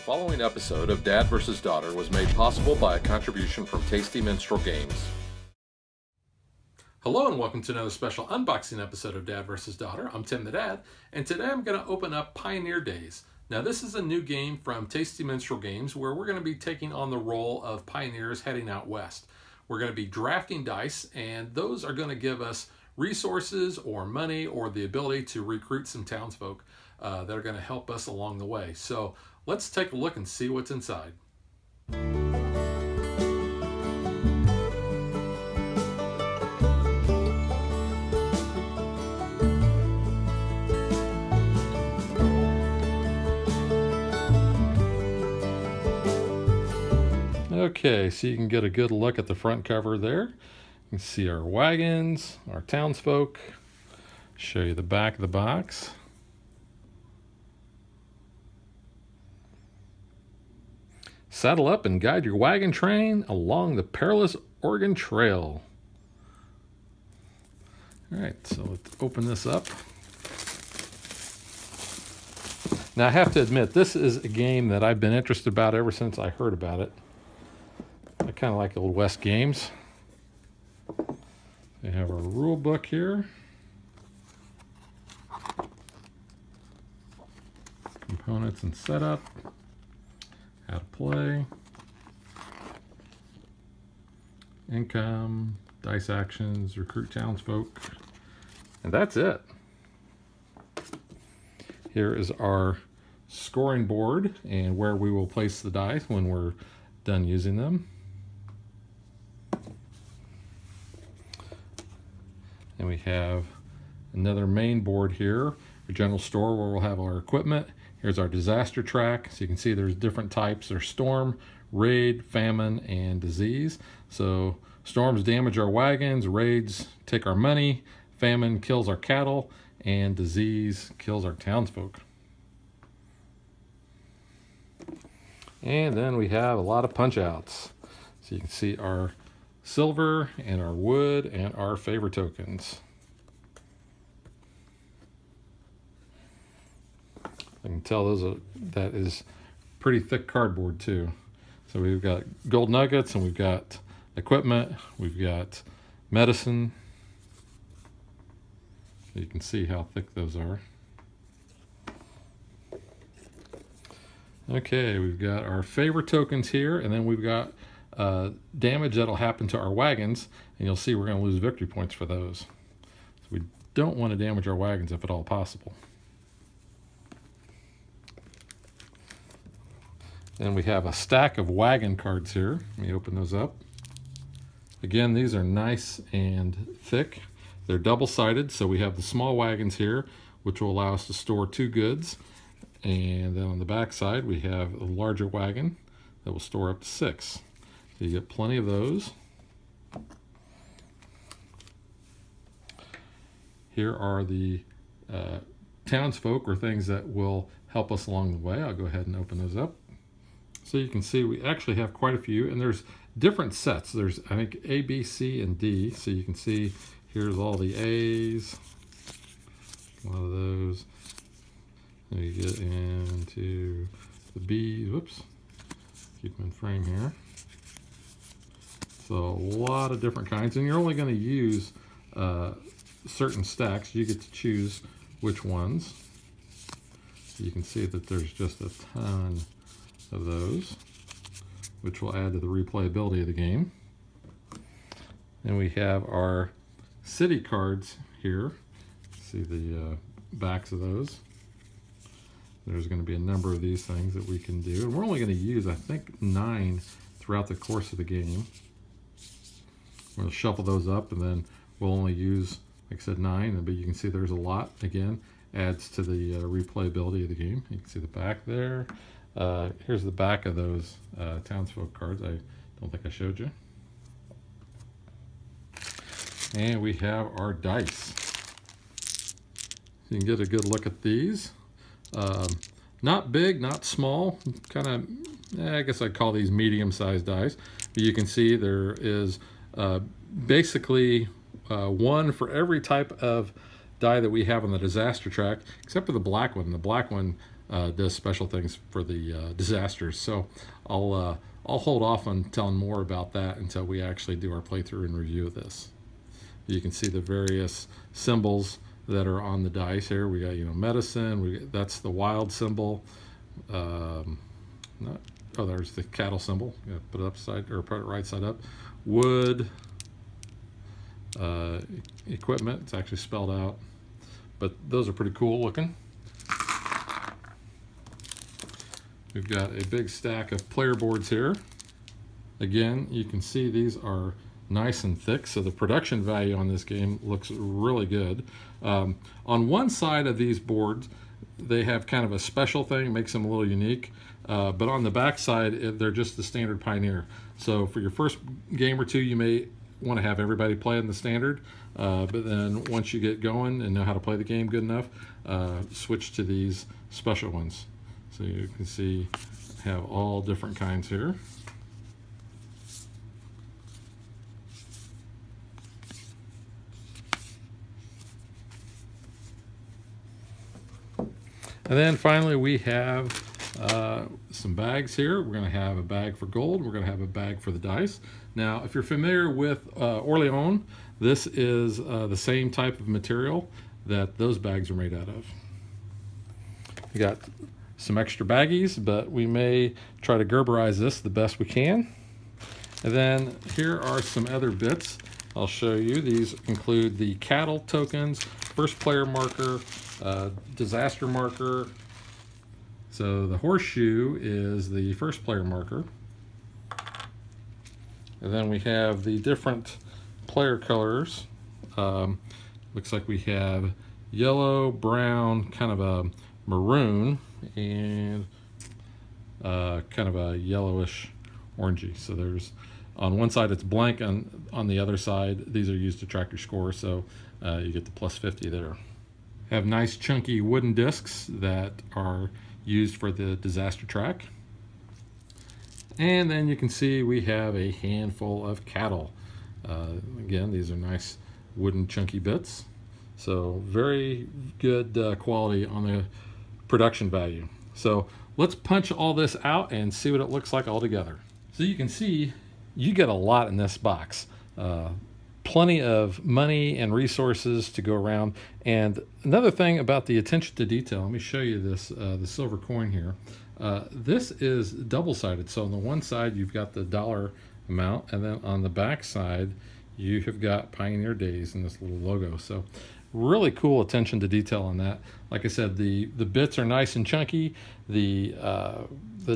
following episode of Dad vs. Daughter was made possible by a contribution from Tasty Minstrel Games. Hello and welcome to another special unboxing episode of Dad vs. Daughter. I'm Tim the Dad, and today I'm going to open up Pioneer Days. Now this is a new game from Tasty Minstrel Games where we're going to be taking on the role of pioneers heading out west. We're going to be drafting dice, and those are going to give us resources or money or the ability to recruit some townsfolk that are going to help us along the way. So let's take a look and see what's inside. Okay, so you can get a good look at the front cover there. You can see our wagons, our townsfolk. Show you the back of the box. Saddle up and guide your wagon train along the perilous Oregon Trail. All right, so let's open this up. Now I have to admit, this is a game that I've been interested about ever since I heard about it. I kind of like Old West games. We have our rule book here. Components and setup. How to play. Income. Dice actions. Recruit townsfolk. And that's it. Here is our scoring board and where we will place the dice when we're done using them. And we have another main board here, a general store where we'll have our equipment. Here's our disaster track. So you can see there's different types. There's storm, raid, famine, and disease. So storms damage our wagons, raids take our money, famine kills our cattle, and disease kills our townsfolk. And then we have a lot of punch outs. So you can see our silver and our wood and our favor tokens. I can tell that is pretty thick cardboard too. So we've got gold nuggets and we've got equipment, we've got medicine. You can see how thick those are. Okay, we've got our favor tokens here, and then we've got damage that'll happen to our wagons, and you'll see we're going to lose victory points for those. So we don't want to damage our wagons if at all possible. Then we have a stack of wagon cards here. Let me open those up. Again, these are nice and thick. They're double-sided, so we have the small wagons here, which will allow us to store 2 goods. And then on the back side, we have a larger wagon that will store up to 6. So you get plenty of those. Here are the townsfolk, or things that will help us along the way. I'll go ahead and open those up. So you can see we actually have quite a few, and there's different sets. There's, I think, A, B, C, and D. So you can see here's all the A's, a lot of those. Then you get into the B's. Whoops, keep them in frame here. So a lot of different kinds, and you're only going to use certain stacks. You get to choose which ones. You can see that there's just a ton of those, which will add to the replayability of the game. Then we have our city cards here. See the backs of those. There's going to be a number of these things that we can do, and we're only going to use, I think, 9 throughout the course of the game. We'll shuffle those up, and then we'll only use, like I said, 9, but you can see there's a lot. Again, adds to the replayability of the game. You can see the back there. Here's the back of those townsfolk cards. I don't think I showed you. And we have our dice. You can get a good look at these. Not big, not small, kind of, I guess I'd call these medium-sized dice. But you can see there is basically 1 for every type of die that we have on the disaster track, except for the black one. The black one does special things for the disasters. So I'll hold off on telling more about that until we actually do our playthrough and review of this. You can see the various symbols that are on the dice here. We got, medicine. That's the wild symbol. There's the cattle symbol. Put it upside, or put it right side up. Wood. Equipment. It's actually spelled out, but those are pretty cool looking. We've got a big stack of player boards here. Again, you can see these are nice and thick, so the production value on this game looks really good. On one side of these boards, they have kind of a special thing, makes them a little unique, but on the back side, they're just the standard Pioneer. So for your first game or two, you may want to have everybody play in the standard, but then once you get going and know how to play the game good enough, switch to these special ones. So you can see have all different kinds here. And then finally we have some bags here. We're going to have a bag for gold. We're going to have a bag for the dice. Now, if you're familiar with Orleans, this is the same type of material that those bags are made out of. We got some extra baggies, but we may try to Gerberize this the best we can. And then here are some other bits I'll show you. These include the cattle tokens, first player marker, disaster marker. So the horseshoe is the first player marker. And then we have the different player colors. Looks like we have yellow, brown, kind of a maroon, and kind of a yellowish orangey. So there's, on one side it's blank, on the other side these are used to track your score, so you get the plus 50 there. Have nice chunky wooden discs that are used for the disaster track. And then you can see we have a handful of cattle. Again, these are nice wooden chunky bits. So very good quality on the production value. So let's punch all this out and see what it looks like all together. So you can see you get a lot in this box. Plenty of money and resources to go around. And another thing about the attention to detail, let me show you this, the silver coin here. This is double-sided. So on the one side, you've got the dollar amount, and then on the back side, you have got Pioneer Days and this little logo. So really cool attention to detail on that. Like I said, the bits are nice and chunky. The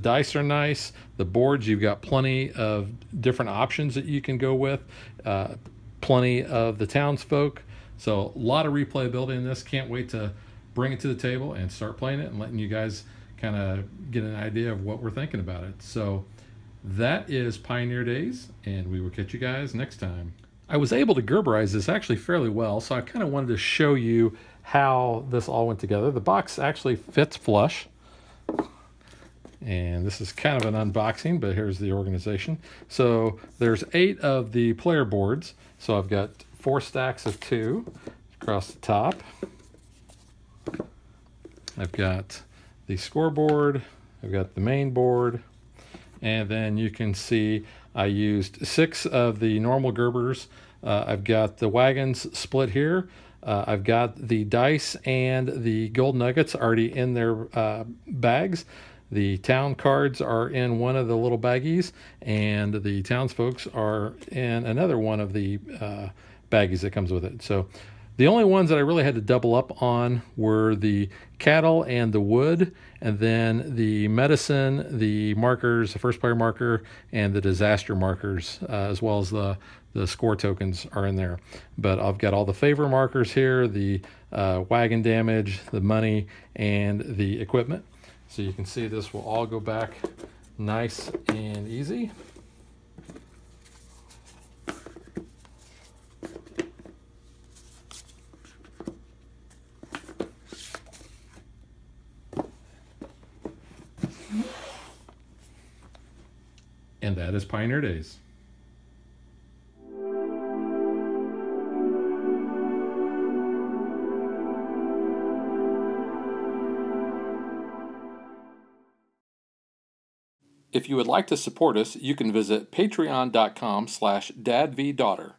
dice are nice. The boards, you've got plenty of different options that you can go with. Plenty of the townsfolk. So a lot of replayability in this. Can't wait to bring it to the table and start playing it and letting you guys kind of get an idea of what we're thinking about it. So that is Pioneer Days, and we will catch you guys next time. I was able to Gerberize this actually fairly well, so I kind of wanted to show you how this all went together. The box actually fits flush. And this is kind of an unboxing, but here's the organization. So there's 8 of the player boards. So I've got 4 stacks of 2 across the top. I've got the scoreboard. I've got the main board. And then you can see I used 6 of the normal Gerbers. I've got the wagons split here. I've got the dice and the gold nuggets already in their bags. The town cards are in one of the little baggies, and the townsfolk are in another one of the baggies that comes with it. So the only ones that I really had to double up on were the cattle and the wood, and then the medicine, the markers, the first player marker, and the disaster markers, as well as the score tokens are in there. But I've got all the favor markers here, the wagon damage, the money, and the equipment. So you can see this will all go back nice and easy. And that is Pioneer Days. If you would like to support us, you can visit patreon.com/dadvdaughter.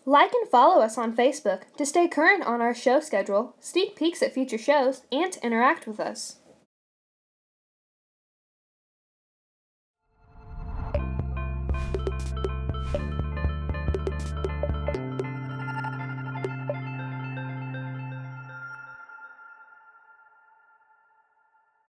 Like and follow us on Facebook to stay current on our show schedule, sneak peeks at future shows, and to interact with us.